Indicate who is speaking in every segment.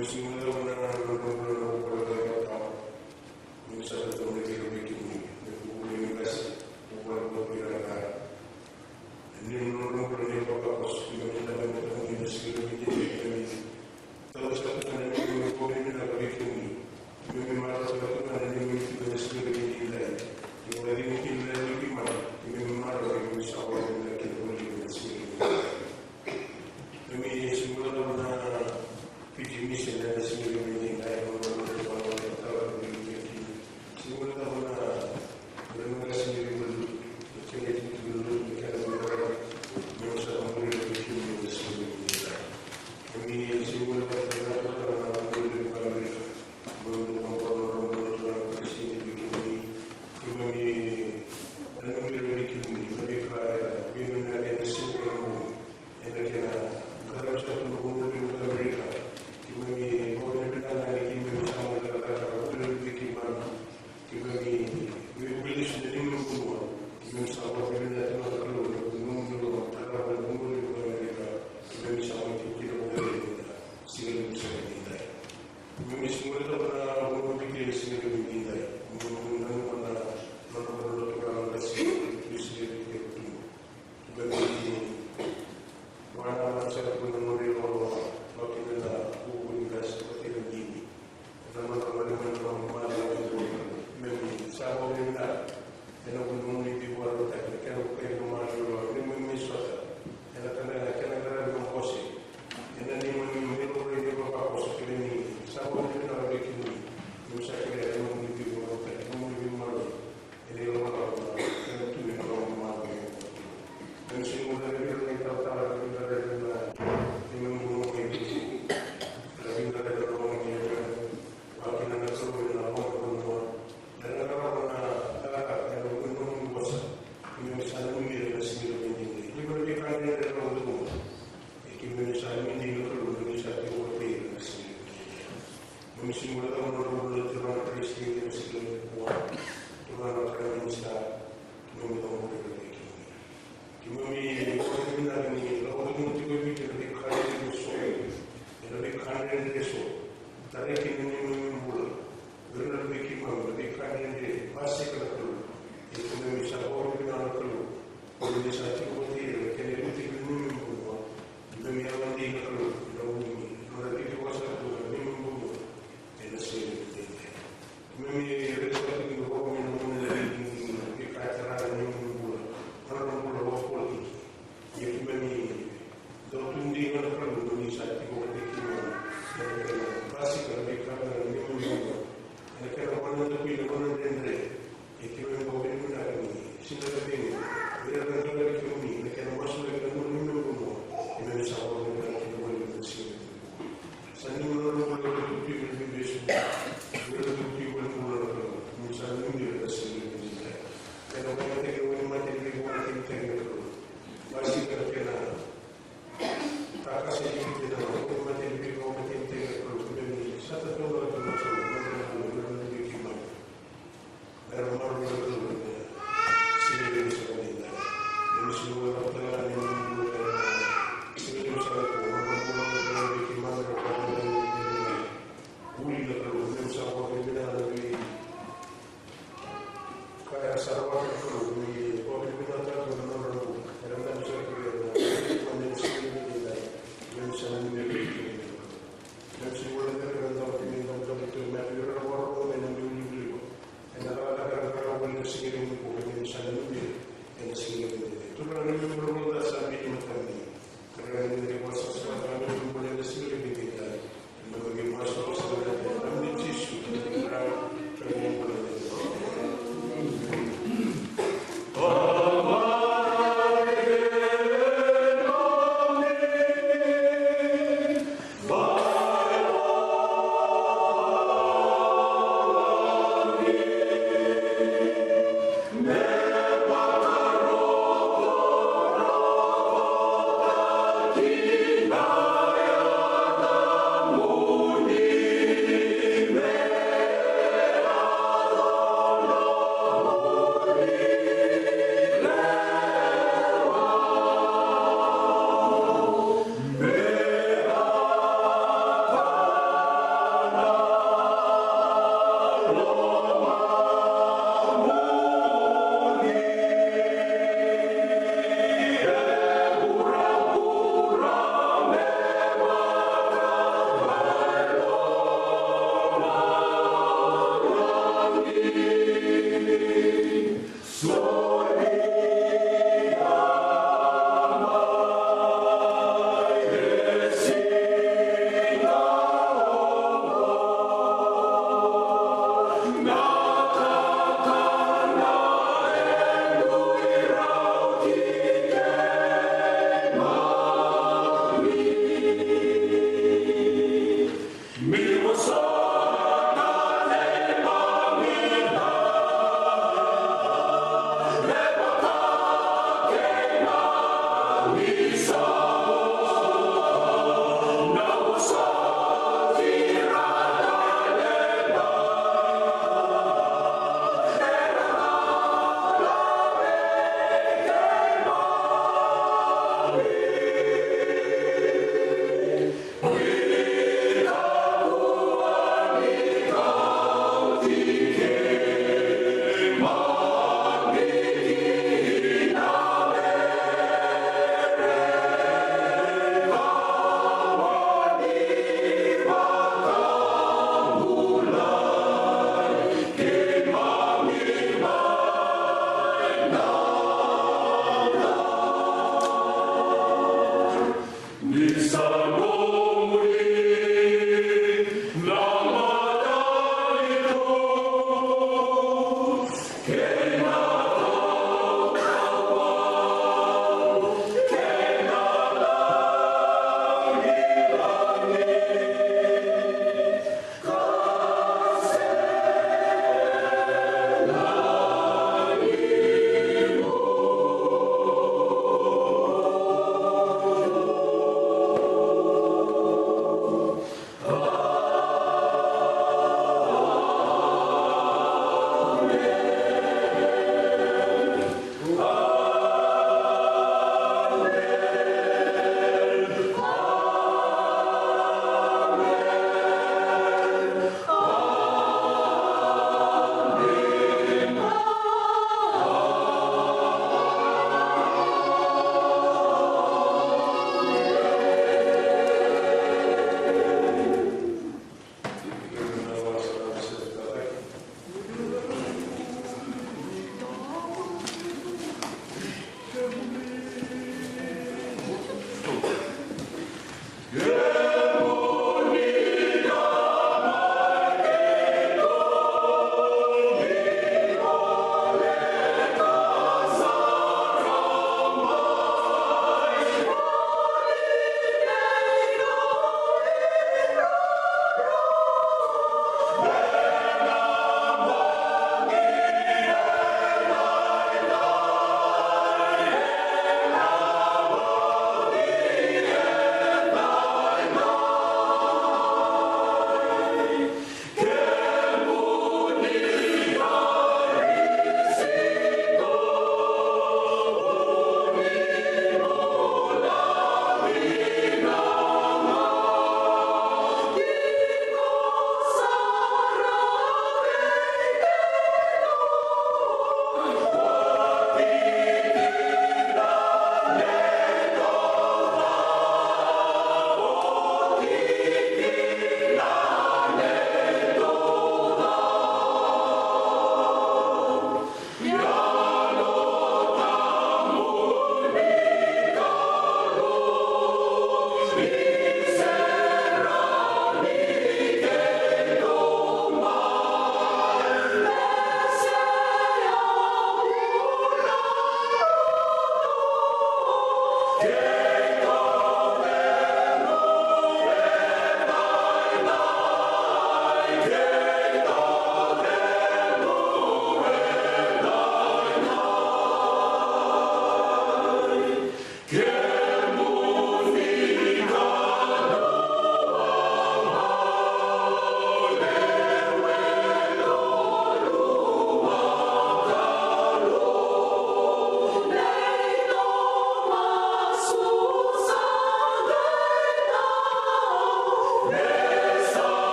Speaker 1: Basic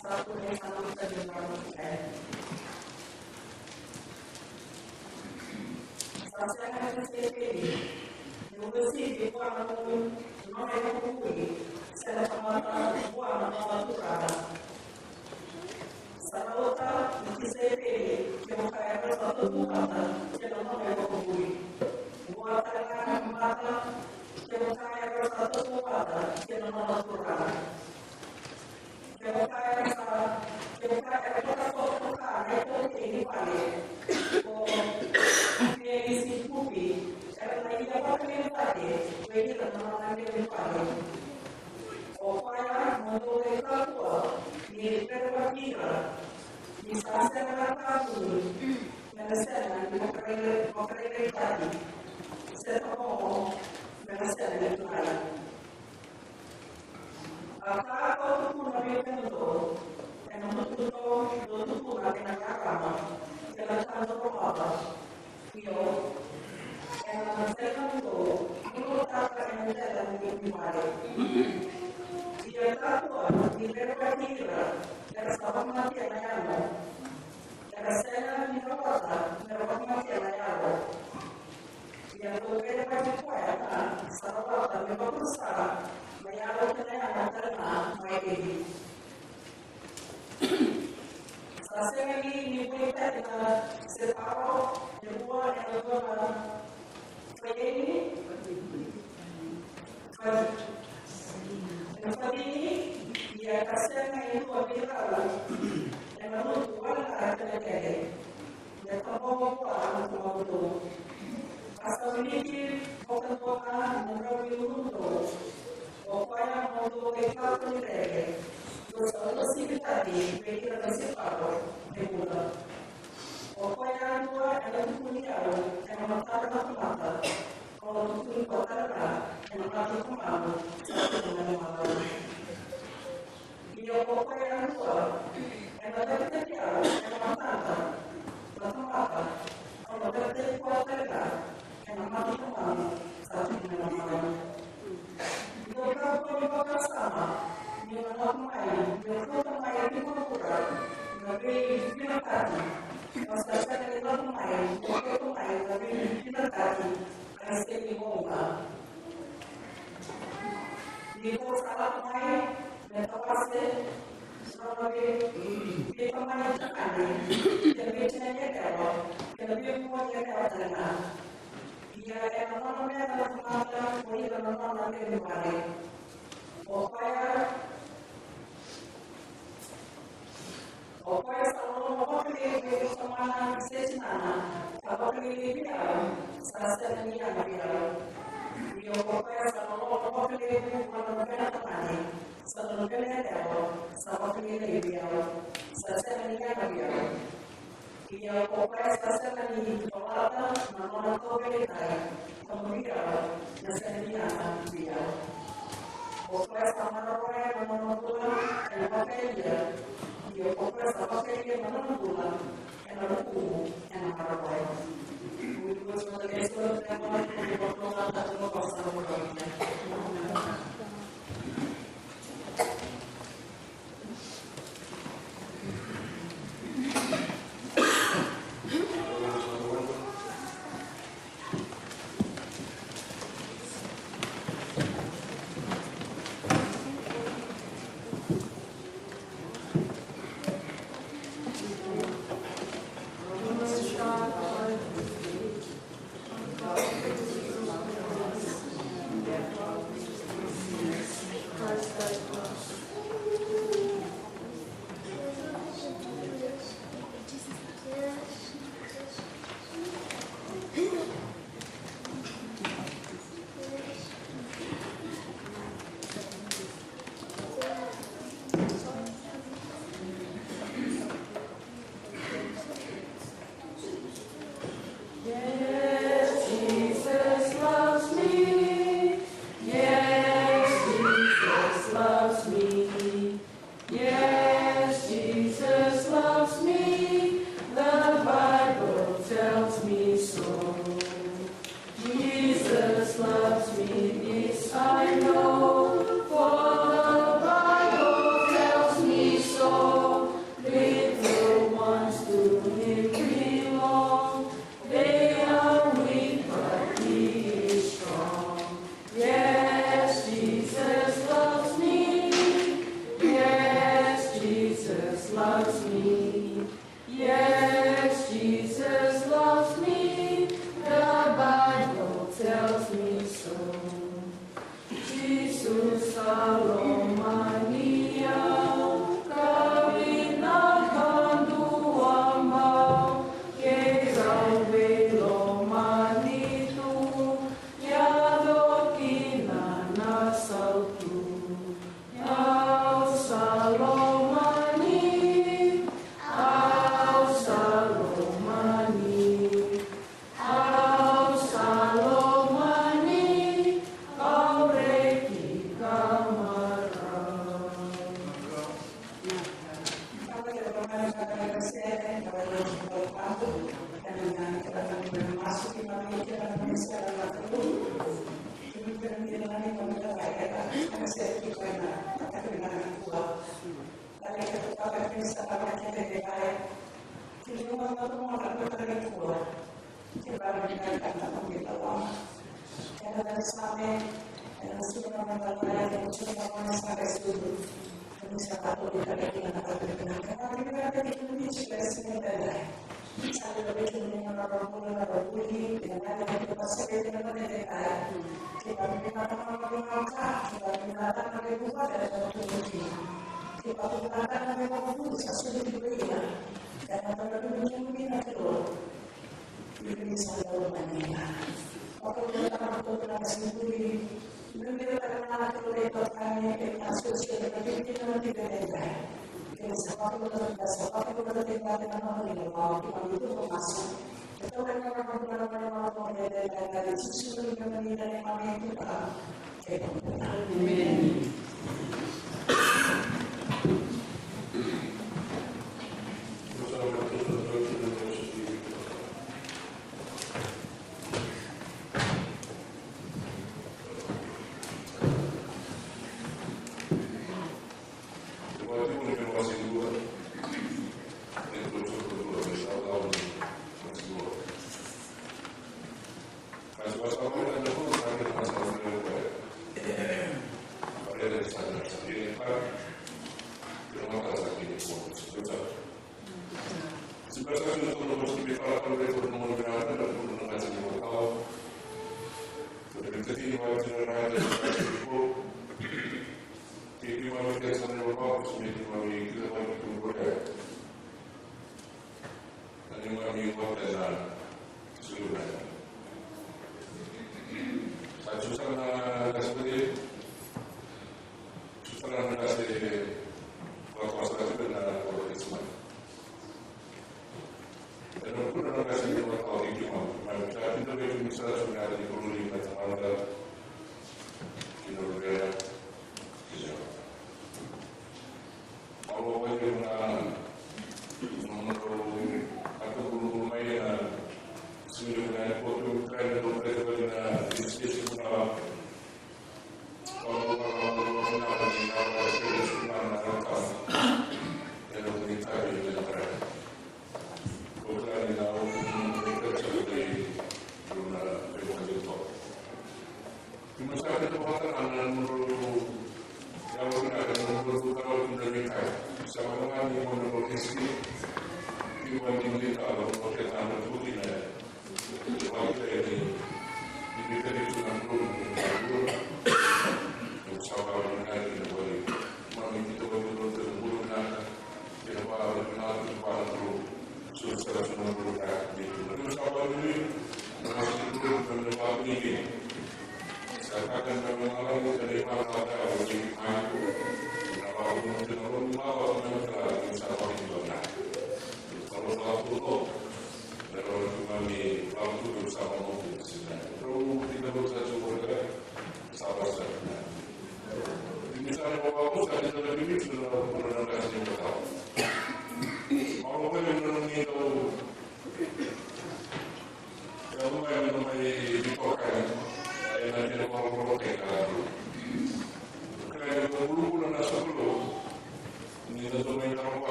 Speaker 1: satu yang selalu kita dengar Sasana CPD, University di Kuala Lumpur, Novel Kui, Sela Kamata, Kuala Lumpur, Sarauta, di CPD, yang kaya satu kata, yang Novel Kui, Kuala Kamata, yang kaya satu kata, yang Novel Kui, yang kaya satu kata, ini paling. Si Pupi, era lagi dapat kembali, lagi teman-teman kembali. Opaya menolak keluar, di perwakilan, di sasaran kampung, menasehat di masyarakat tadi, setahun menasehat itu ada. Apa pun mereka itu, yang untuk pun akan agama, yang akan apa? Io secondo yang dalam mare dia tahu di perwakilan dari sabang mati ayano dari sana di kota dari mati ayano dia boleh pergi kuat sabang dan berusaha ayano kena karena mai Sasanya ini boleh kita separuh kedua yang kedua ini ini dia kasihnya itu abis yang menurut orang akan terjadi dan kamu kuat untuk asal ini bukan mengambil untuk upaya untuk kita terjadi terus kalau sih tadi kita kasih tahu regular upaya dua ada punya yang mata kalau itu kota yang mata kemana dengan mata dia upaya dua yang ada kerja yang mata kalau ada kota yang mata kemana satu dengan mata itu kalau sama dengan pemain itu kurang lebih tadi Masyarakat yang pemain lebih tadi asli bomba di salah pemain dan tawase sebagai di pemain tadi dan biasanya kalau lebih muatnya kalau dia yang namanya semacam boleh menonton nanti di mana Opaya selalu mewakili kesamaan sesana, mewakili dia, sasaran dia dia opaya selalu mewakili manusia temani, selalu dia mewakili dia, sasaran dia opaya sasaran ini tolak menolak kita, kemudian sasaran dia. Opaya sama orang menolak yang pakai dia. Dia fokus sama kayak mana pulang, yang ada kubu, yang ada baik. Itu sebagai sesuatu yang mana kita perlu lakukan untuk pasar modalnya. loves me. Yes, Jesus loves me. The Bible tells me so. Jesus Salomania, Karina Kanduama, Kezalvelo Manitu, Yadokina Nasautu, Au Salomani, Au Salomani, Au Salomani, Aureki Kamara.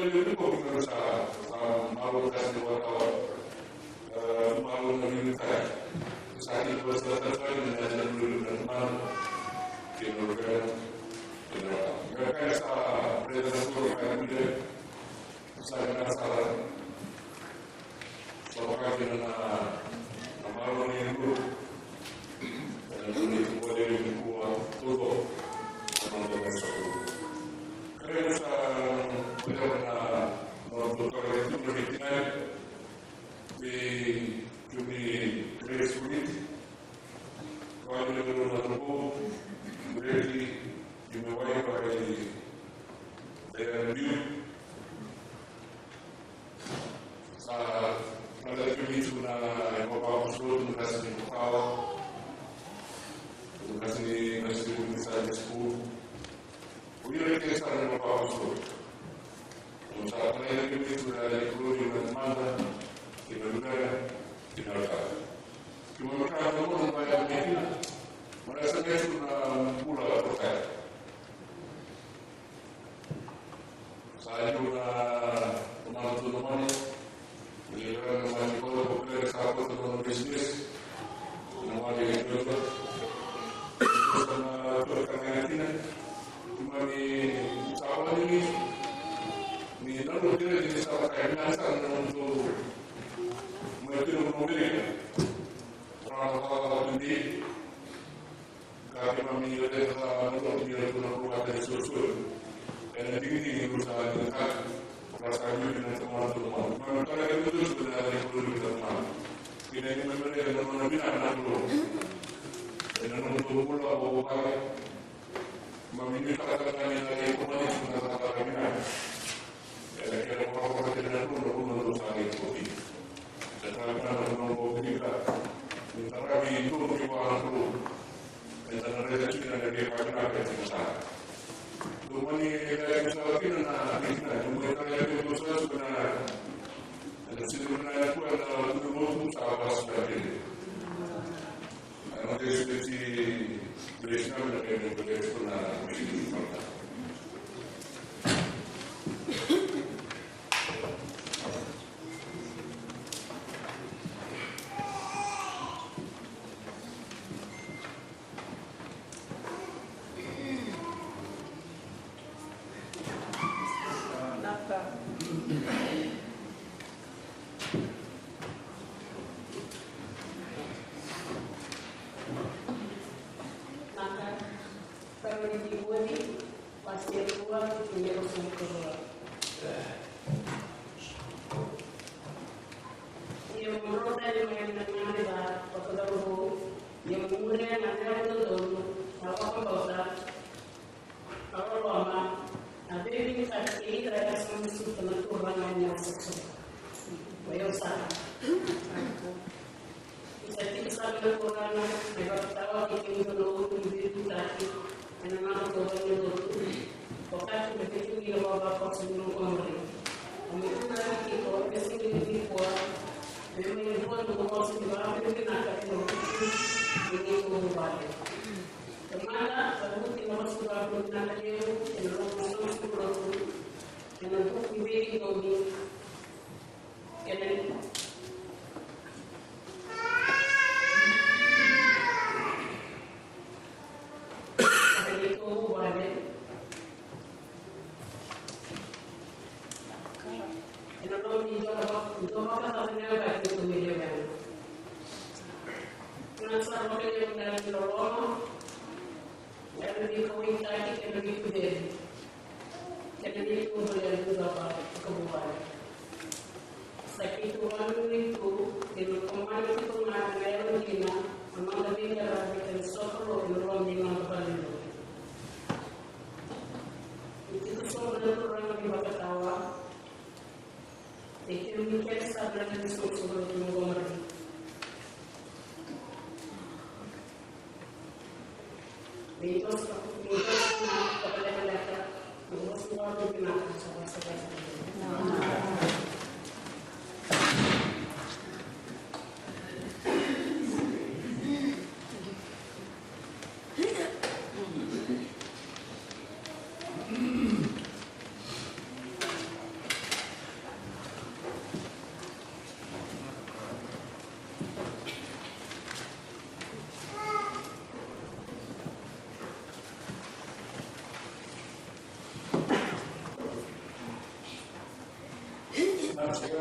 Speaker 2: ini kok kita bisa malu kasih wartawan malu ngomongin saat itu selesai dengan dulu dan malu kinerja mereka salah presiden yang dia saya salah soalnya dengan malu ini dulu dan dulu itu boleh dibuat tutup teman-teman sekalian. Keren benar-benar dokter itu berbicara di dunia kulit kalau dia berlaku berarti dimulai dari review saat pada itu na bapak suruh kasih tahu kasih misalnya sepuluh Io che stare in posto, non sa prendere più di i colori di una domanda, di valutare, di valutare. Che non cambia non vai a venire, ma è sempre una pura da portare. Sai una domanda tu domani, mi livello di cosa può prendere sabato con un business, non va di cosa, una tua carnetina. Kami sahabat ini lalu dia jadi sahabat kainan untuk menjadi mobil orang ini kami memilih untuk dia keluar dari susul dan ini berusaha dengan perasaan dengan teman-teman. Sementara itu sebenarnya perlu teman. Kita ini memberi teman-teman anak dulu dan untuk pulau bawa meminta kata-kata dari kembali dengan kata-kata kami. Kira-kira orang-orang tidak perlu untuk saling kopi. Setelah kita menunggu kita, minta kami itu kewalahan perlu. Dan rezeki dari dia kami akan selesai.Tumani dari misalnya kita, kemudian kalian itu sebenarnya. Dan sebenarnya itu adalah untuk sahabat sebagainya. Nanti seperti Krishna menjadi benar
Speaker 3: Lord,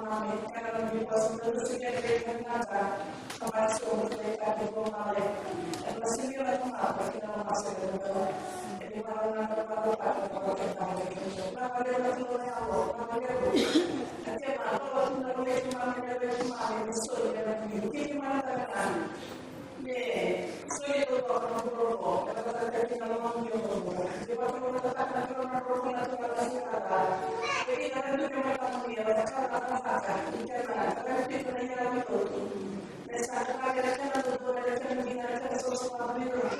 Speaker 1: mami, karena di pos terus sudah berkenaan sama suami mereka di rumah dan masih bila apa kita masuk ke dalam jadi malam baru pada kita nah pada waktu Allah nanti malam waktu boleh cuma so dan ini mana kan so itu orang berdoa kata kita mau di waktu kita akan berdoa jadi dalam itu mereka mengira cara karena kita menyerah itu Esa cara cara todo el que me viene a hacer eso para mí lo que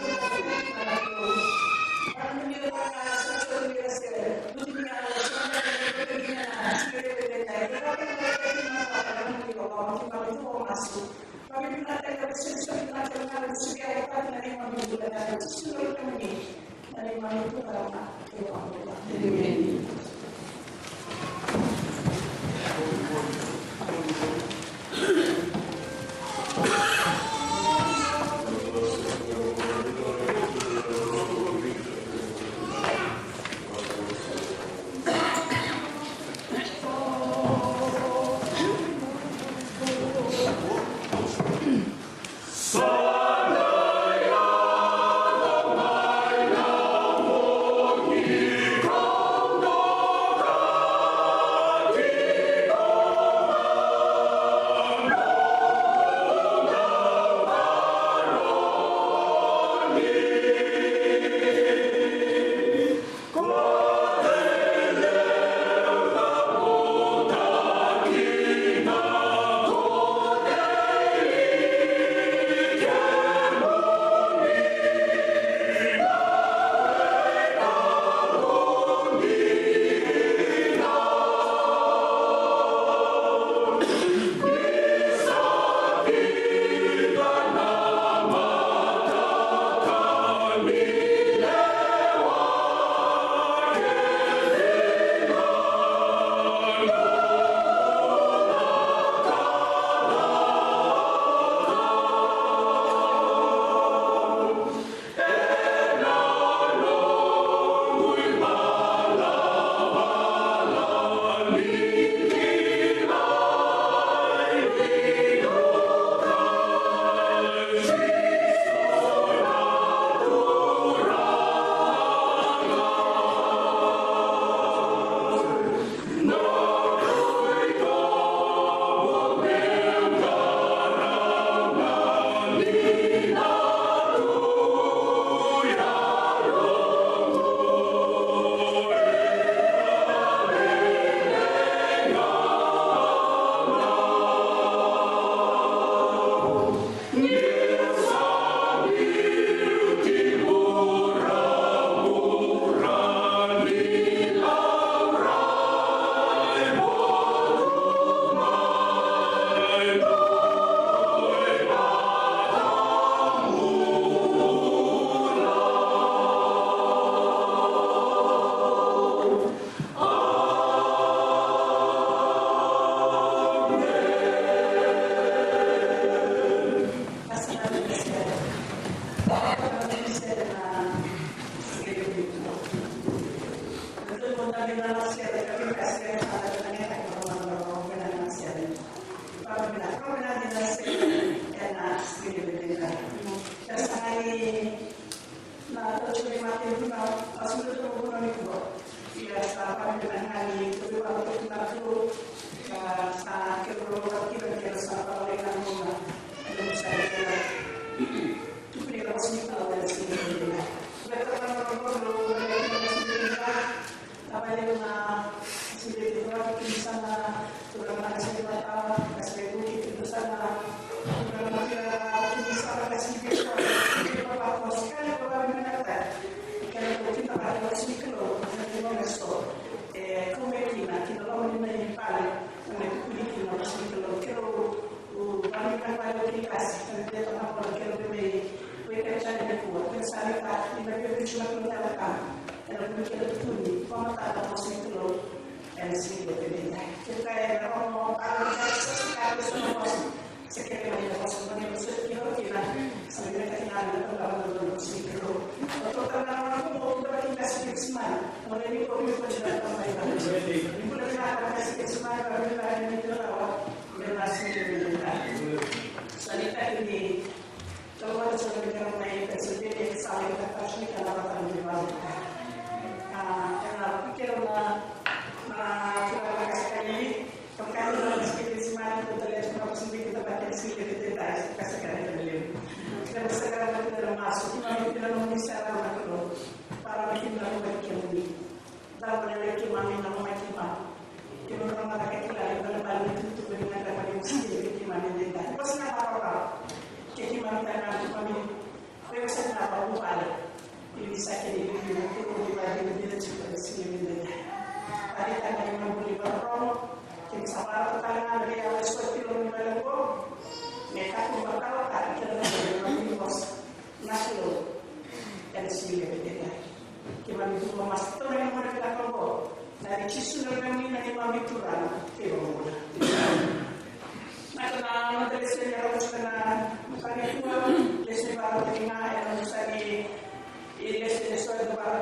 Speaker 1: para mí lo que hace es que se tú tienes la que viene a hacer de la para mí lo vamos a hacer como más para mí la que se la que la se que para mí la mí la que se lo que me la mí para que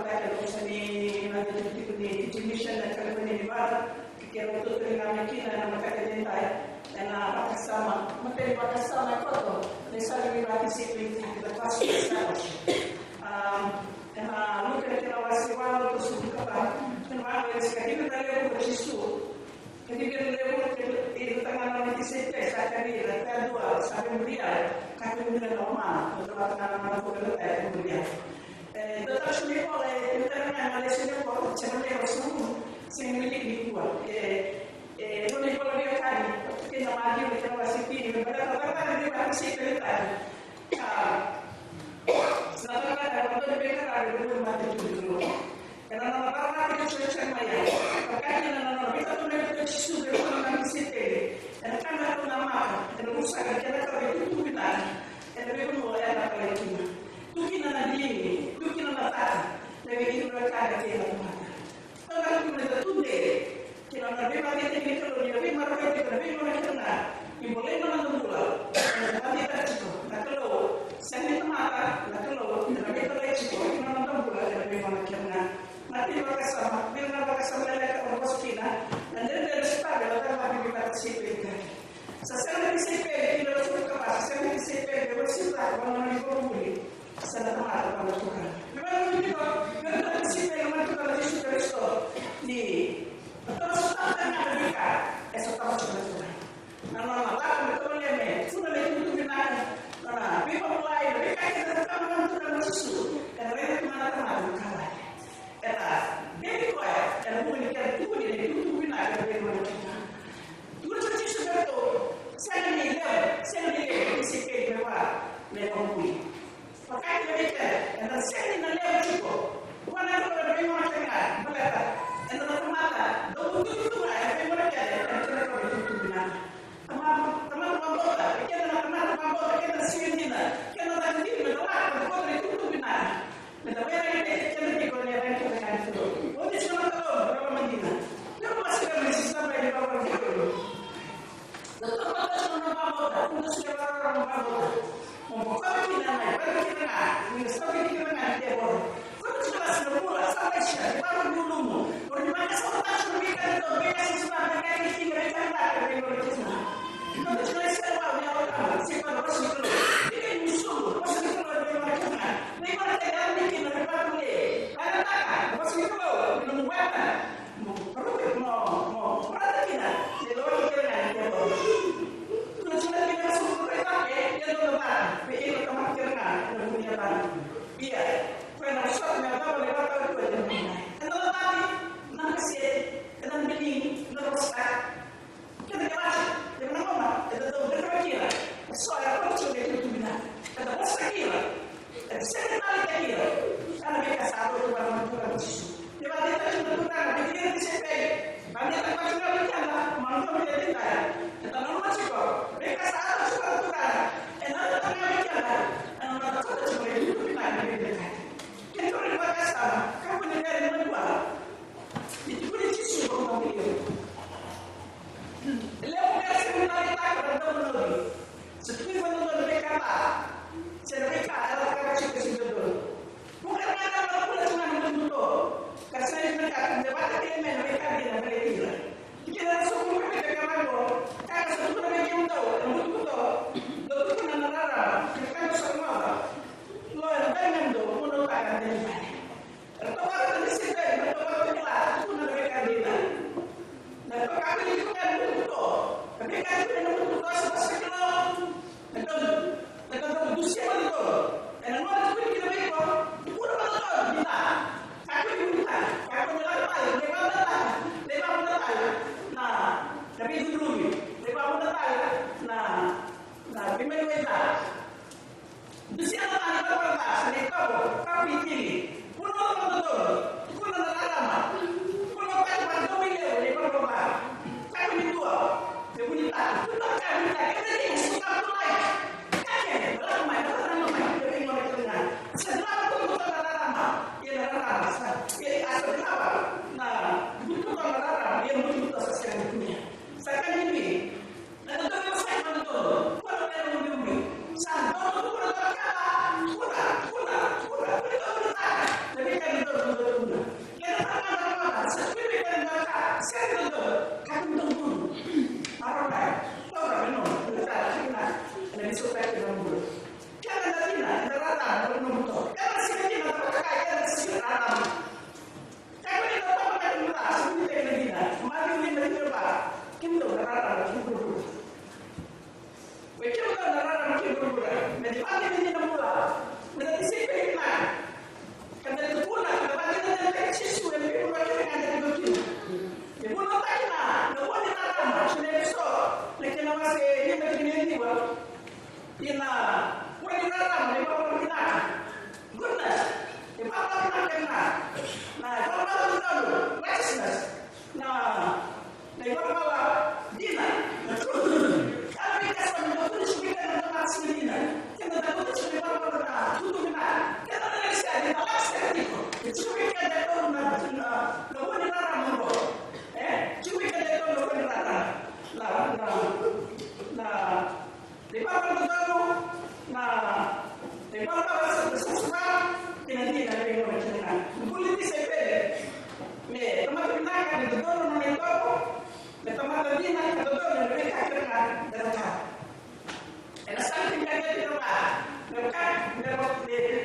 Speaker 1: batake lo sani na di mission na kala ni ba kero to tringa mekina na makate dentai na pakasama mapeli pakasama koto ne sali participate in the class na luka kira wasiwalo to suka pa na wale skadino dale ko chisu ketika level itu tengah nanti setelah sekali rata dua sampai kemudian kaki kemudian normal untuk anak-anak kemudian kemudian tetap sulit oleh internet Malaysia kok channel yang semua sing milik di dua boleh kalau dia kali kita maju kita masih pilih pada kata-kata dia masih sekali selalu ada waktu mereka ada belum mati dulu karena nama-nama itu sudah maya makanya nama-nama kita tuh mereka sudah berpengalaman di situ dan karena itu nama dan usaha kita kalau itu benar dan mereka mulai ada lagi tu kita nanti ini tu kita mata dari itu mereka ada kita mata kalau kita mereka tu deh kita nanti mati ini kalau dia mereka kita kenal boleh menang bola nanti tak cukup nak kalau saya itu mata nak kalau kita tak cukup kita menang bola dan memang kenal nanti bakasama bila bakasama lelaki orang boskina dan dari start dalam apa yang kita sipilkan sesuatu disipil kita harus kapal sesuatu disipil kita sipil orang yang boleh sana tempat pada Tuhan memang kita kita disipil memang kita harus Kristo di terus tangan mereka esok tahun Tuhan nama Allah betul ya sudah itu benar nah kita mulai mereka kita tangan Tuhan Yesus dan mereka kemana-mana kalah eta jadi kok dan mungkin itu benar bagaimana kita dulu sih sudah itu saya ini disipil memang boleh pakai mereka dan saya ini lewat cukup bukan kalau bagaimana kita boleh dan mata dulu itu bagaimana kita dan kita kalau itu benar teman-teman bota kita teman-teman bota kita sini kita tadi menolak kalau itu benar dan mereka kita kalau yang kita kan itu oh semua tahu berapa Madinah dia masih ada sistem yang berapa gitu tetap ada semua bota untuk segala orang bota membuka kita naik bagi kita ini sampai kita naik dia boleh kalau sudah semula sampai siapa baru dulu bagaimana seorang mereka itu mereka sesuatu mereka ini mereka tak berita kalau sudah serba dia orang siapa harus itu ini musuh harus itu bagaimana kita mereka tidak bikin mereka boleh karena tak harus itu minum water perlu mau berada kita di luar kita dia boleh kalau sudah kita masuk mereka dia lebat pilih tempat kita punya tanah iya karena shotnya apa boleh apa itu dan tetapi nanti sih dan beli terus kita kelas yang nama itu tuh berkira soal apa sudah itu benar kata bos kira saya tahu kira karena mereka satu orang Yesus dia berarti kita cuma kita bisa pergi banyak tempat juga berjalan mampu menjadi kaya kita nomor cukup mereka satu Tuhan dan ada tengah berjalan dan mereka cuma itu benar mereka kita berbagai sama kamu negara yang kedua itu boleh Yesus orang beliau lepas sebentar kita berdoa seperti menonton mereka mereka adalah kacau kesudahan bukan ada orang cuma menonton karena mereka mendapat kemen mereka tidak mereka kita langsung mereka kemana karena sebetulnya mereka tahu betul nara kita kan semua lo dengan do menonton dari mana atau kalau di sini atau kalau kelas itu mereka tidak dan kalau itu kan betul mereka itu betul seperti betul siapa itu dan orang itu kita mereka pura betul kita aku kita aku lepas nah tapi itu dulu lepas nah primero kita itu siapa yang berkata mereka tapi ini pura betul pura lama pura pada miliar lepas berapa tapi itu dia punya tak kita ini suka mulai setelah itu kita lama ya lama ya asal apa nah itu lama yang betul sesuai dunia sekarang ini ada tuh saya menonton kalau yang lebih sampai itu berkata pura tapi kan itu di sopra che non vuole. Che la mattina da rata non vuole. Che la sera da rata che la sera rata. Che quelli da papà che non va, si mette in vita, ma che non mi va. Che non da rata non vuole. Perché non da rata non vuole. Ma di fatti che non vuole. Ma da sempre in mano. Che da tu la che va da da ci su e più ma che ne da tutti. E poi non tacca, non vuole nada, ce ne so. Perché non va se io mi viene ina wani rara ne ba ba kina goodness e ba ba kina kana na ba ba kina righteousness na ne ba ba dina na ala bi ka sa mo to shi ka na ma si dina kana da ko shi ba ba na tutu na kana na shi ani na la shi ko shi ka da to na wani rara mo shi ka da to wani rara na di bawah betul, nah di bawah sesuatu tidak ada yang berjalan. Politik sepele, nih teman kita kan betul orang itu, teman kita kan betul mereka kerja derajat. Ada saling kerja di tempat, mereka dapat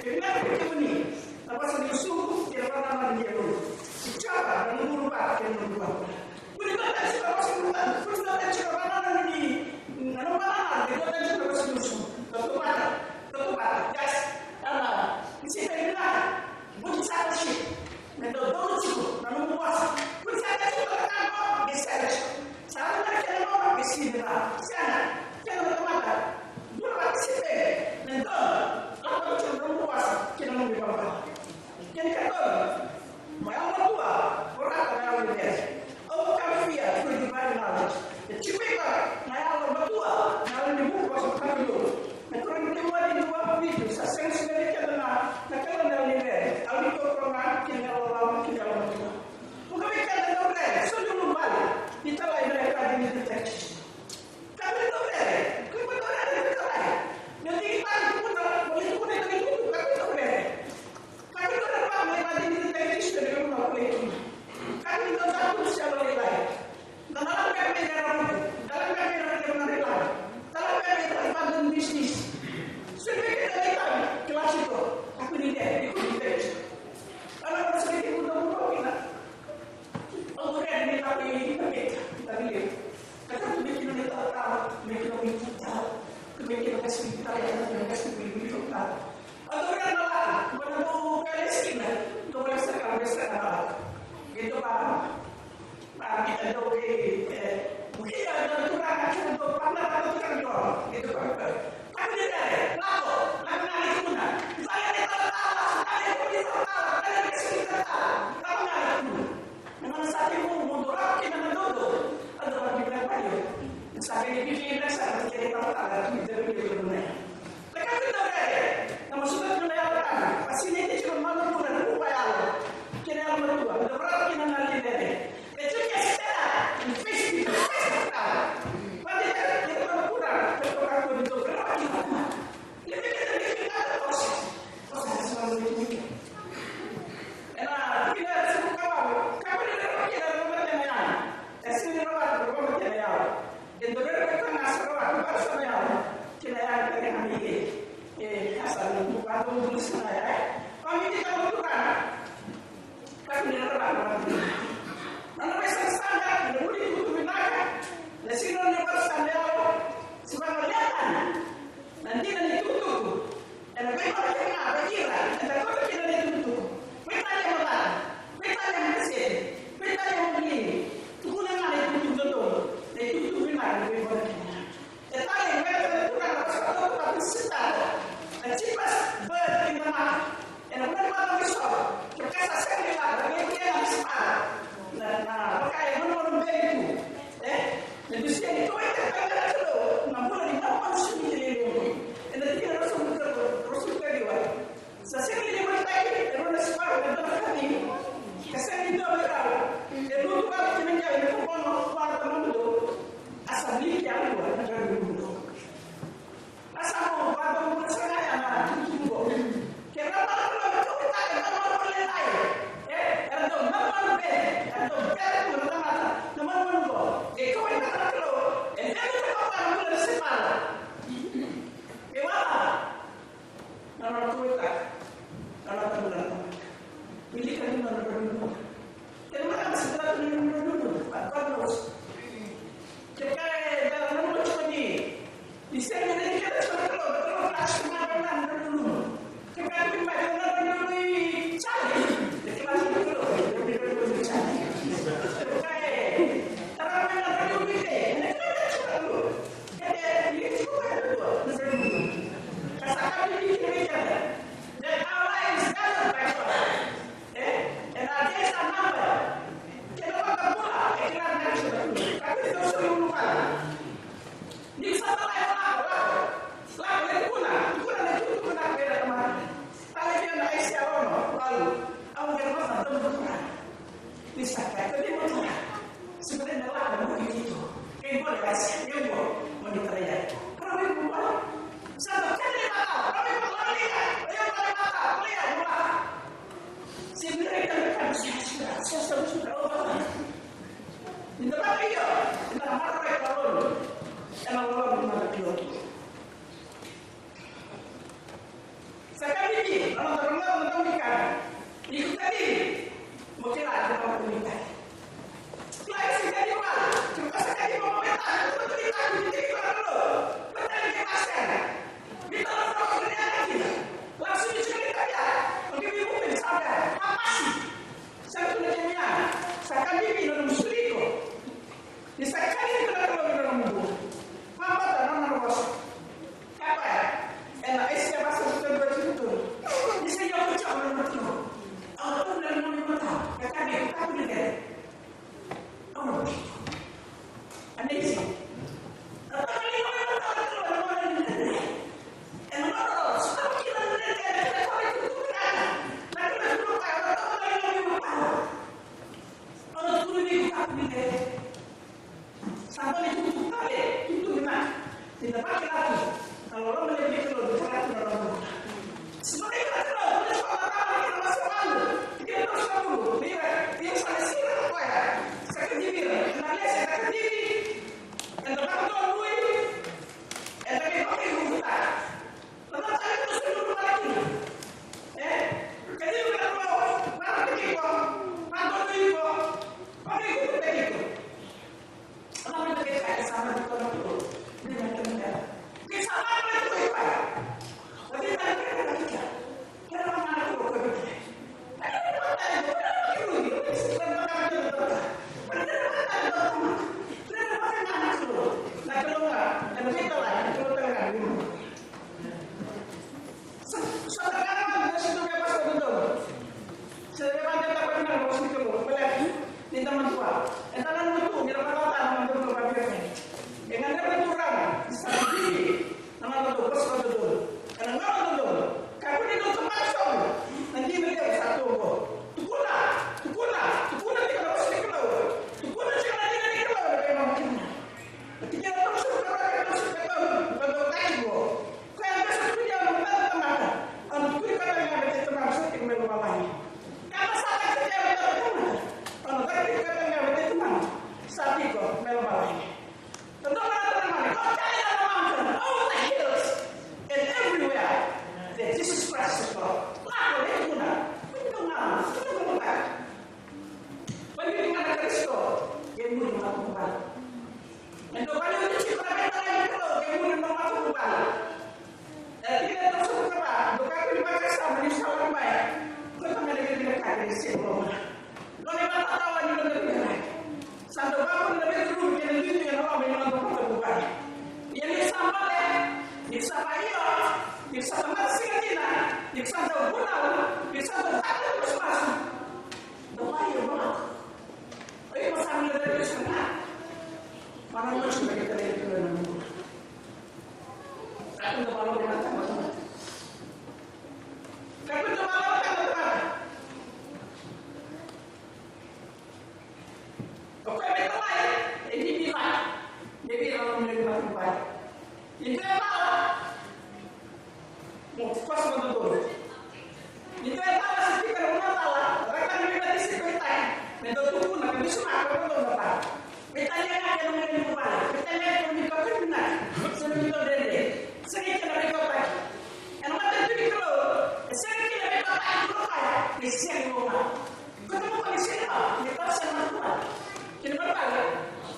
Speaker 1: kerja begini, dapat solusi tidak pernah dia dulu. Siapa yang berubah yang berubah? Punya tak siapa sebutan, punya tak siapa mana ini. Ano pa naman, ito tayo sa resolution. Totoo yes, isipin nila, buti sa kasi, nagdodolo siko, nanumuwas, buti sa kasi talagang ko, research. Sa akin na kaya mo, mag-isipin nila. Sana, kaya naman tumata, doon naman isipin, nandun, ako ito yung nanumuwas, kinamang ibaba. Yan ka doon, may ang matua, wala ka na yung yes. Overcome fear through divine knowledge. The chipika na yawa matua na wala ni Mungu wa subhanahu. Na kurang dua di dua begitu. Saseng sekali kena nakala na nivel. Al dito program kinalaw matua. Kung kami kada dobre, so yung bali. Dito ay mereka din detection. Kami dobre, kung dobre dito ay. Nanti kita pun boleh pun itu kami dobre. Kami dobre pa mereka din detection dengan boleh. Kami dobre pun siapa lagi. Dalam kami dalam menarik, dalam kami terhadap bisnis. Sebagai kita lihat kelas itu, aku tidak ikut. Kalau sedikit mudah kita, orang ini tapi kita lihat. Kita bikin kita tahu, bikin kita tahu, bikin kita yang kasih kita tahu. Atau orang lain, mana tu Palestina, tu Palestina, itu apa? Kita tahu mungkin ada kurang untuk pandang atau tukang jual itu kan. Tapi dia laku itu guna. Saya ini tahu, saya ini tahu, saya ini kita tahu. Tahu nggak itu? Dengan saat itu mundur kita menunduk. Ada bagi berapa dia? Sampai di bikin dasar jadi tahu itu jadi guna. Mereka kita berada. Namun sudah kita lakukan. Pasti ini cuma malu pun upaya Allah. Kita yang berdua. Ada berapa kita nanti dari. Itu ya secara fisik. And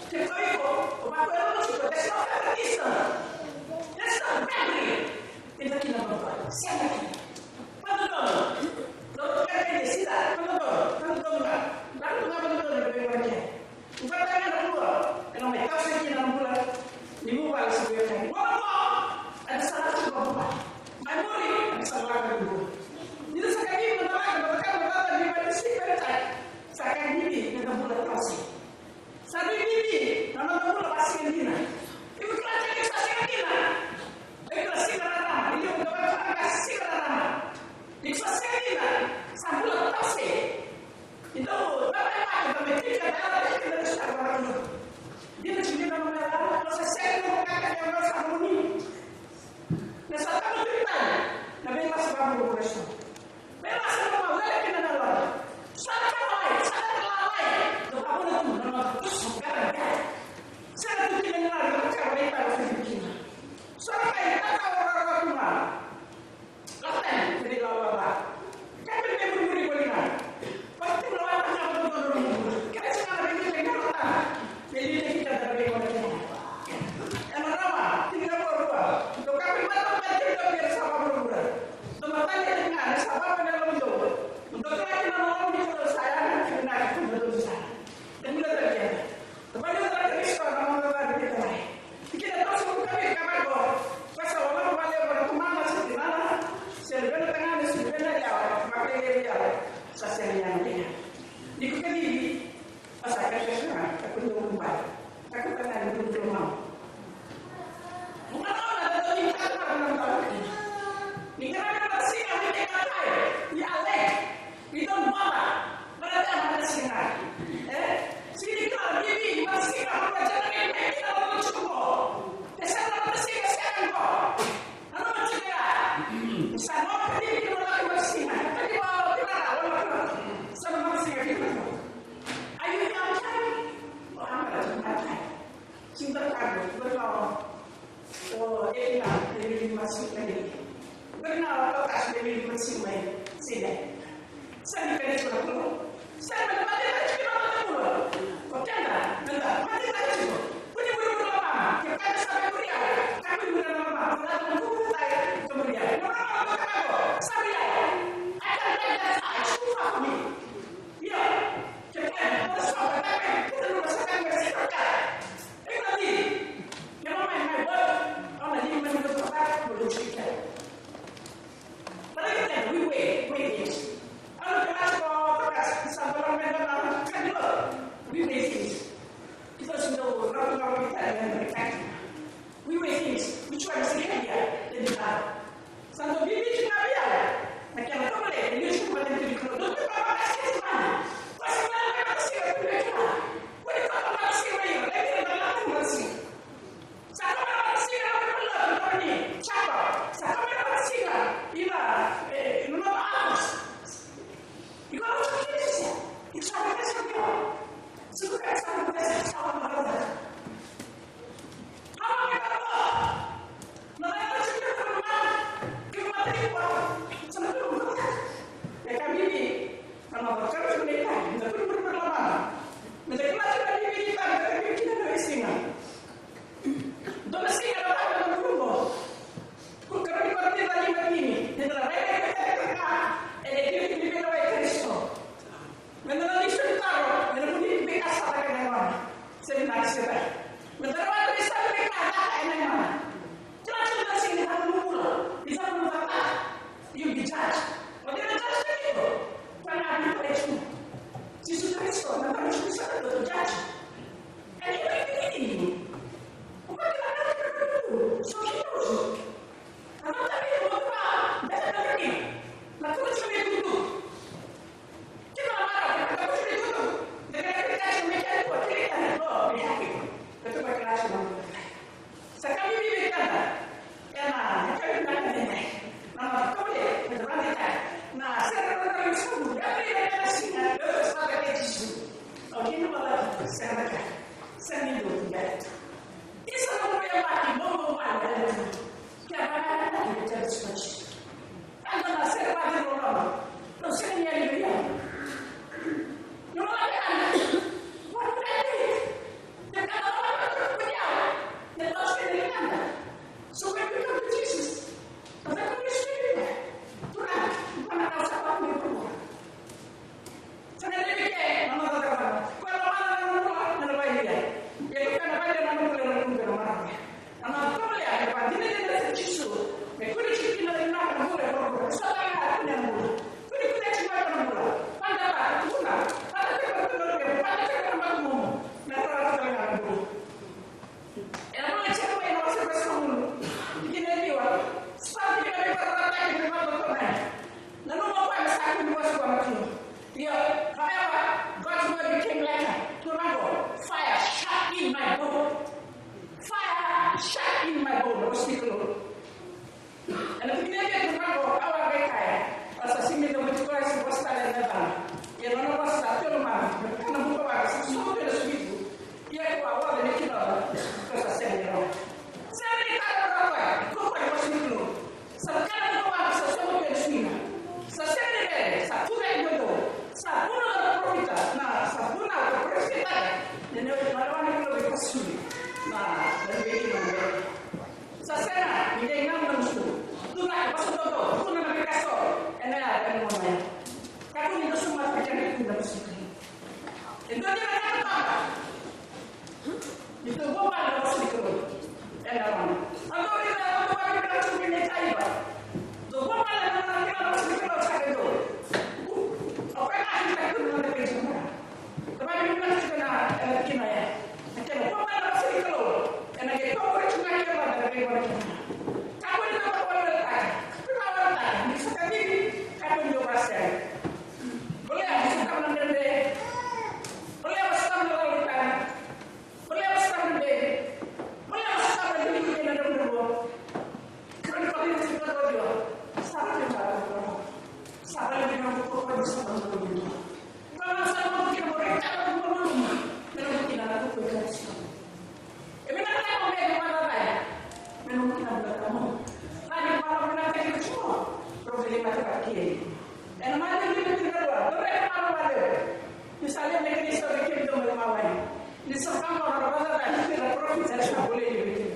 Speaker 1: Che poi, ma quello non si può, è solo per Sana tadi kita lagi bersih, tadi bawa kita awal sama bersih kita. Ayo yang cari, orang ada cinta, cinta kado berlawan. Oh, ini lah dari masih lagi. Benar atau tak dari masih lagi sini. Saya kena cuma pulau. Saya mati tak cuma pulau. Oke tak? Bentar, mati tak cuma. Punya bulu lama. Kita ada sampai kuliah. Kami bulu lama. Kalau bulu saya kemudian. Normal atau apa? Saya akan belajar saya cuma kami. Ya, kita harus sampai tapi kita lupa sampai bersih kerja. Ini tadi. Yang main buat orang jadi menurut tempat belum sedikit. Tapi kita wait. Kalau kelas bekas sampai orang kan dulu, kita sudah orang kita yang mereka. We try to see dia jadi tahu. Sampai bibi cuma biar, macam apa boleh? Dia cuma nanti kalau tu apa kasih mana? Pasal mana kasih apa dia? Boleh tak kasih dia? Lagi ada lagi kasih. Satu mana kasih apa apa ni? Siapa? Satu mana kasih lah? Ila, nama apa? Ibu harus fikir sih. Itu apa kasih dia? Suka sama kasih sama apa? Apa kata apa? Nama kasih dia teman. Kemana dia? Sama tu. Ya kami ni, nama berkata mereka, kita pun berlama. Mereka macam bibi kita, tapi kita tak singa. Domestik ada apa dalam rumah? Kalau di parti lagi begini, negara mereka kita elektrik di bawah Kristo. Mengenal di sekitar, mengenal di bekas apa mana? Sebenarnya siapa? Mengenal di sekitar mereka ada mana? Jelas jelas ini harus mula. Bisa mengatakan, you be judged. Kalau dia judge itu, karena ada Kristo. Yesus Kristo, maka Yesus bisa judge. And ini. Bukan kita dulu. So kita kalau tadi apa? Dah lagi. Nak terus itu. Kita marah, kita terus itu. Dengan kita semacam itu, kita oh, lihat. Kita berkelas dengan. Sekali bibi kata, nah, kita nak ini. Nama kau dia, betul tak? Nah, saya orang semua, dari sini, terus sampai ke situ. Oke, malah saya baca. Saya minum dia. Ini sama yang mati, mau ada. Siapa yang jadi seperti? Anda masih pada orang, terus ini yang dia. Nomor kan? What tadi? Jangan orang punya. Dan terus ini anda. Supaya kita berjisi. Tapi kita sendiri. Tuhan, bukan ada siapa pun itu. Saya demikian, nama kata. Kalau mana nama dia. Ya bukan apa dia nama boleh. Nama boleh apa? Dia tidak tercisu. Mereka cikin dari nama boleh. Sekarang ada yang boleh. Kita cuma orang boleh. Pandai apa? Tuhan. Pandai kita pandai kita umum. Mereka orang yang boleh. Yang boleh cakap yang masih bersama. Kita dia. Sekarang kita berkata kita berkata. Lalu apa yang saya buat sebuah macam? Ya, however, God's word became later. Remember, fire shut in my bone. Fire shut in my bone. What was speaking? And if you didn't remember, our guy, as a similar with Christ was standing there. You don't know what's that man. Kind of book about it. So good as we do. Yeah, I want to make it up. Because I said, you know. Send me out of the way. Go for what's speaking. So kind of go out. So someone can swim. So send it there. So two men go. So one of the prophets. Nah, so one of the prophets. You know, I don't want to go with swim. Nah, let's be in there. So sana, hindi nga naman gusto. Tunay, pasok to. Tunay na pikaso. And then, ano mo na yan. Kaya kung hindi sumat, kaya hindi ko na gusto. Ito niya na nakatama. Ito, buwan na gusto ni Kuro. And naman. Ang gawin na, ang gawin na gusto ni tayo ba? So, buwan na gusto ni Kuro sa akin doon. Okay na, hindi tayo na nagpinsa mo na. Kapag hindi na gusto na kinaya. Kaya, buwan na gusto ni Kuro. And again, kung ko rin siya na kamu ini tak boleh letak, kenapa letak? Bisa tadi, kamu jawab saya. Boleh, bisa kamu nanti, boleh bisa kamu lakukan, boleh bisa kamu nanti, boleh bisa kamu nanti kita ada berdua. Kalau kita tidak tahu juga, sama ni sarkam orang orang dah kita profit saya boleh lebih.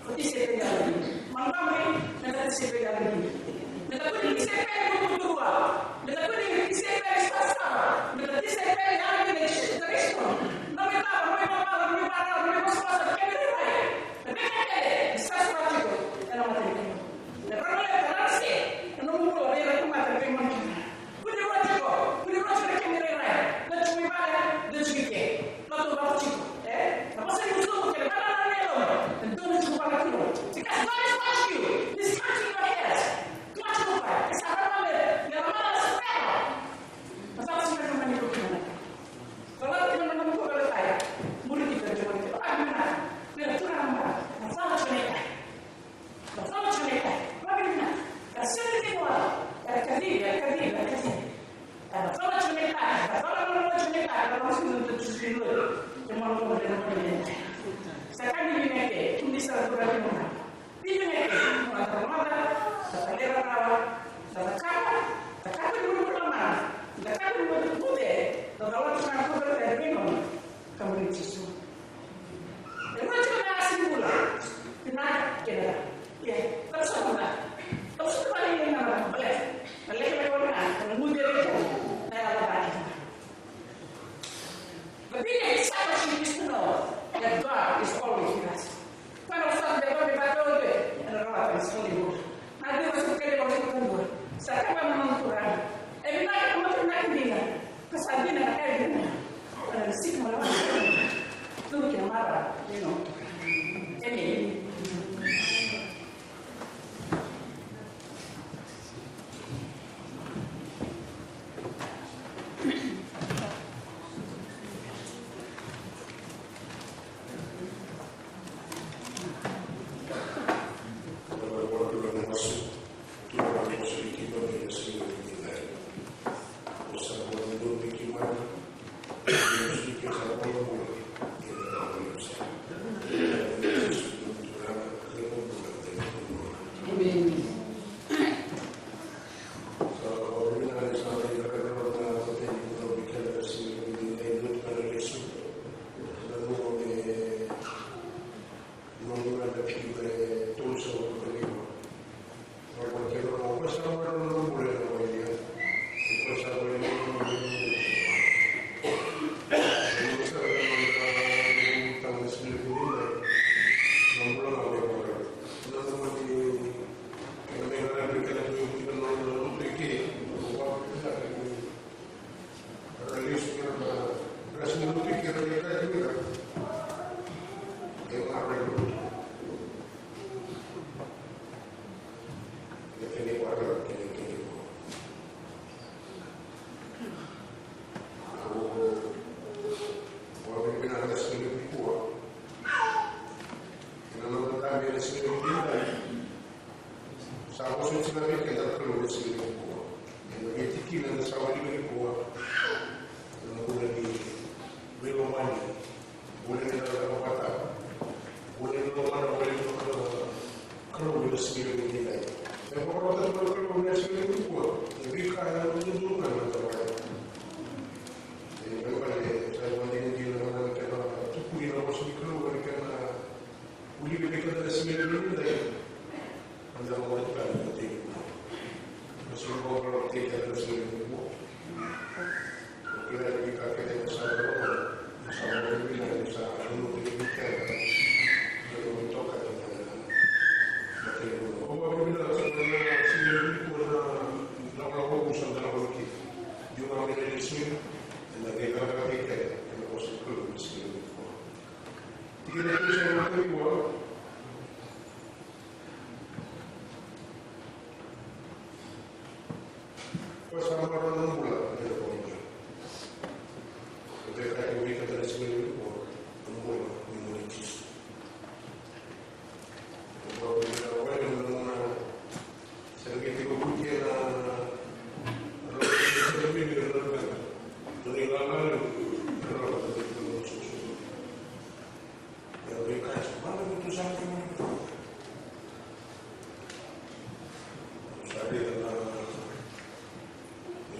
Speaker 1: Koti saya lagi. Mantap ni, nanti saya lagi. Nanti pun ni saya pun berdua. Nanti pun ni saya sasa. Nanti saya yang ni restoran. Nanti apa sponsor kena baik. Tapi kan sasa macam tu. Era macam tu. Lepas ni terus ni, nombor dua ni aku macam payment. Punya macam kamera baik. Dan cuma balik, dan cuma ke. Lalu baru cikgu. Apa saya mesti bukan mana ni lo. Dan tu cuma balik tu. Because God is watching you. He's touching your head. Touch your back. Sabar mana? Yang mana spell? Pasal sih macam mana itu kita. Kalau kita mana pun kalau saya, murid kita cuma kita. Mana? Kita tu nama. Pasal macam ni. Pasal macam ni. Bagaimana? Kasih ni semua. Kasih. Pasal macam ni. Pasal macam ni. Kalau masih untuk cuci dulu. Cuma mau berdua. Sekarang ini mereka, ini satu lagi mana? Ini mereka, mata, selera kawan, cakap dulu pertama, cakap dulu bude, kalau cuma aku berbeda, kamu dicium. Lepas itu kita asing pula, kita kena, ya, terus paling ini nama, boleh kita kalau bude itu, saya apa? But being discipleship is to know that God is always with us. When I start the body back all day, and I know that it's only good. Nanti masuk ke dalam kubur. Saya kan menentukan. Every night I'm not making dinner. Kesal dinner every night. And I'm sick malam. Tuh kita marah, you know. Ini.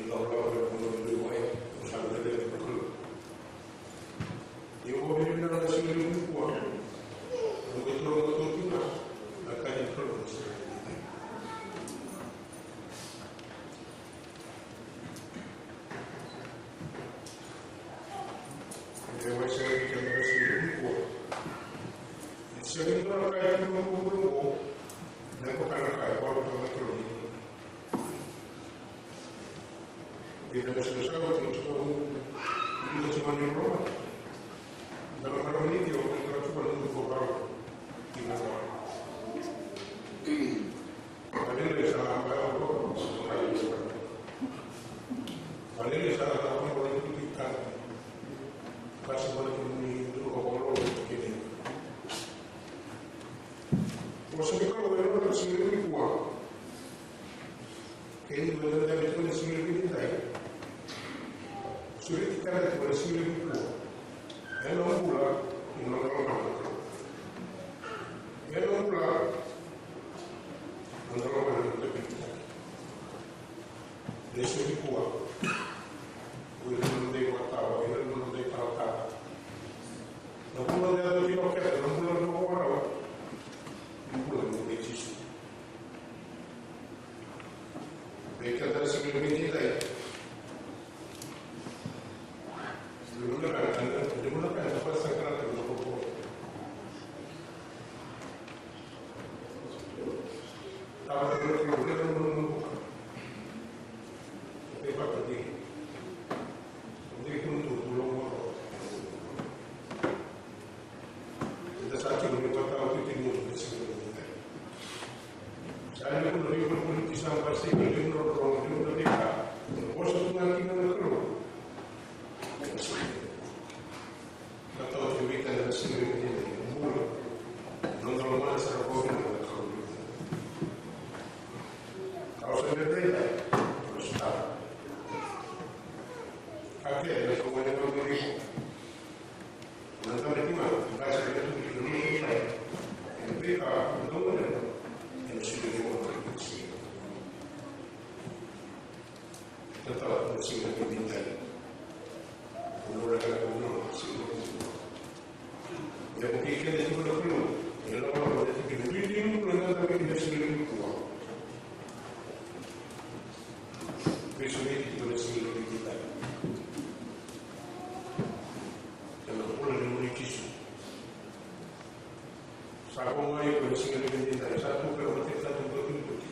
Speaker 2: Kalau
Speaker 3: di deve essere salvo che non ci vanno in Roma dalla parola lì che ho incontrato quando dopo parlo di Natale Valerio sarà un po' Valerio sarà un po' di tutti i campi passa qualche giorno che posso ricordare allora il Signore di qua che io vedo la lettura del Signore di Dai sulle chitarre con il Signore di qua e non pula in una roba e non pula non roba non capita adesso di qua quello non devi guardare quello non devi trattare non può dare ginocchiate non può non guardare non può non deciso perché andare sempre in dai devo una penna poi sacrata dopo poco stava per il problema non e fatto di con tutto l'uomo da sarci non mi portava tutti i mondi del Signore di te sai uno di quelli che stanno passando di uno trono di uno di qua non posso tu anche non lo la toglie vita della Signore di te un muro non te lo male sarà poco non lo trovo causa del bene lo Stato anche la comunità di Rio non andare prima in base a tutti i giorni di lei e prima non lo e lo si vede molto il Signore tutta la Signore di Dio allora non si abbiamo che chiedere di quello che lui e allora ho detto che quindi non è andato a vedere il Signore di tuo questo vedi che dove il Signore di Dio e allora quello non è chiuso sa come è quello il Signore di Dio sa tu che ho stato un po' tutti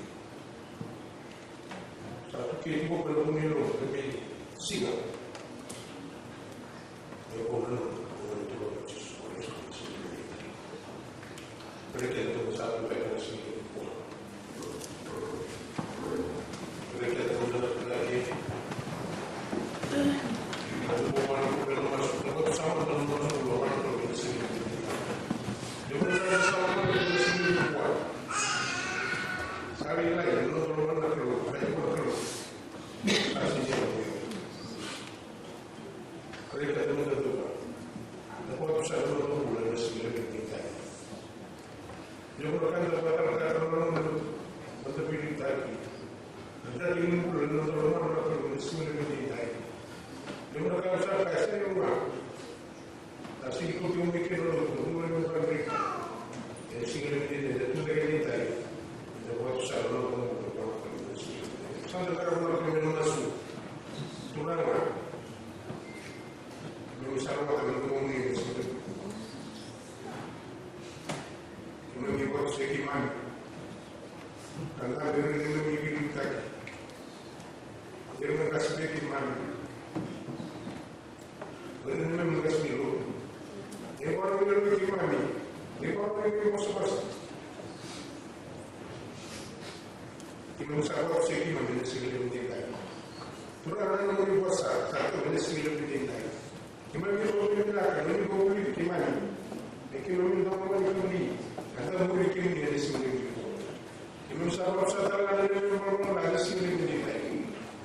Speaker 3: sa tu che tipo quello che mi lo vedi sì no e come non trovo ci sono le sue perché devo sapere per la Signore di cuore perché devo sapere che non può fare per non possiamo non lo guardare per il Signore di Dio devo sapere per il Signore di cuore sai lei non lo guarda per lo fai quello la Signore perché devo sapere dopo sai non lo vuole il Signore di Dio io quello che ando a guardare non devo più di qui andare in un culo non devo mai per il Signore di Dio io quello che ando a essere umano da si copia un bicchiere non lo fa e il Signore di Dio tu devi dire devo usare non lo per il Signore santo per uno che non da su tu non devo usare una per il comune non mi può seguire mai andare a vedere le mie vite devo una casa di mani non è una casa di loro e guardo le mie mani e guardo le mie posso passare e non sa cosa seguire ma deve seguire le mie però non mi può passare tanto deve seguire le mie e ma mi può vedere non mi può vedere che mani e che non mi do una mano lì andando a morire che mi viene Signore di cuore e non sa cosa dare nelle mie mani la Signore di te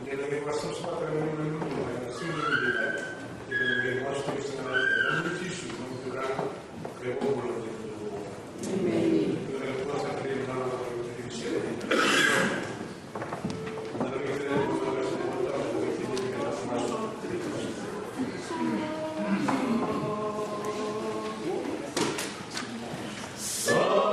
Speaker 3: nella mia vostra spada non mi viene la Signore di te e nelle mie vostre non mi ci sono non durano che voglio di nella cosa che non ho di Signore di te nella mia fede non ho questo portato che ti dice che la faccio
Speaker 4: Sarà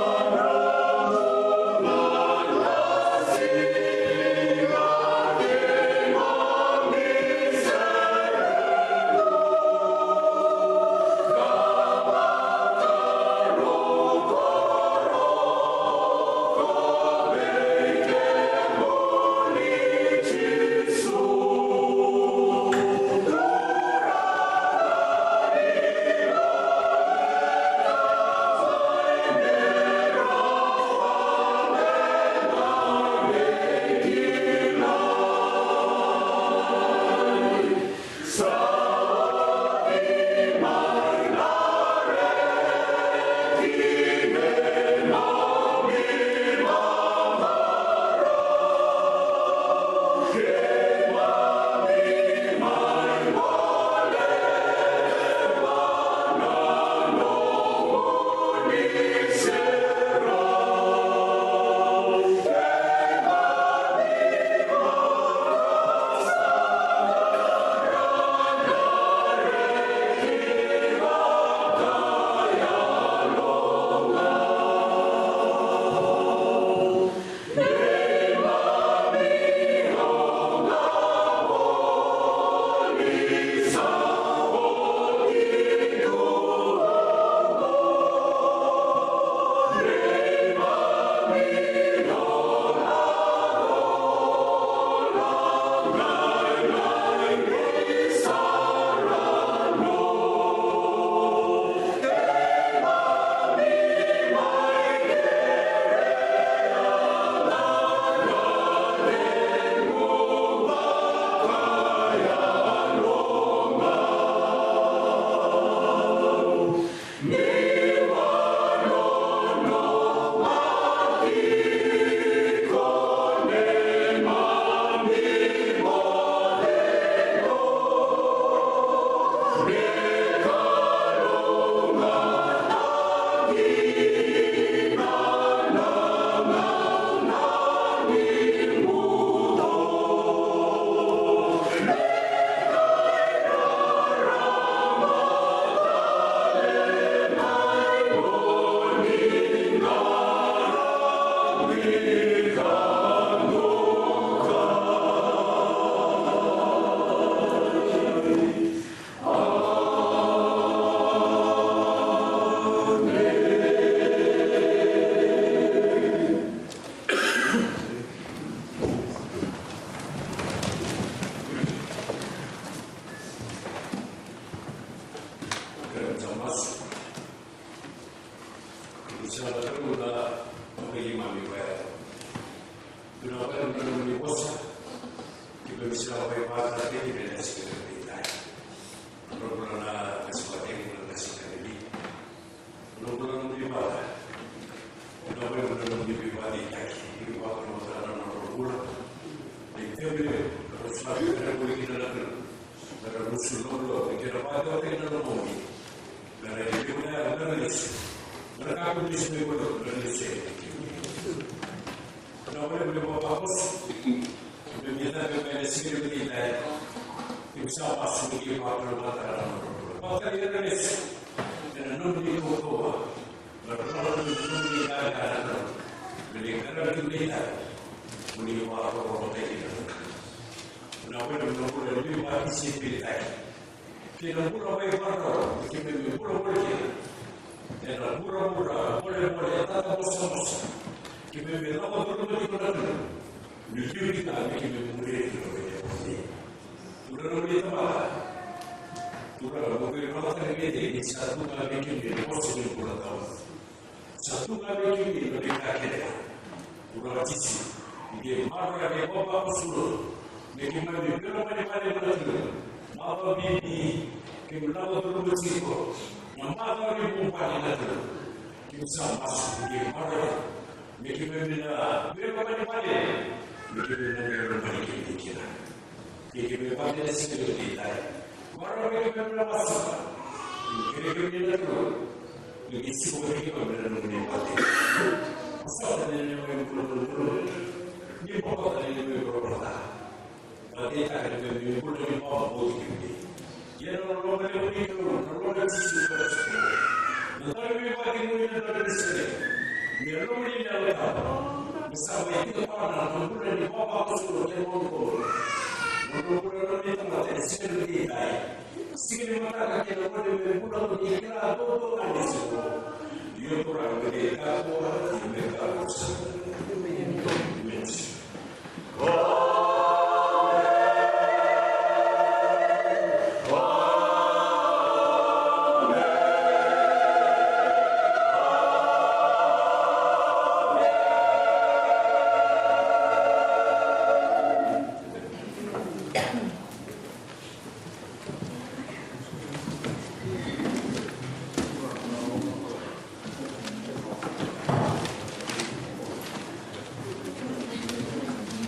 Speaker 4: Io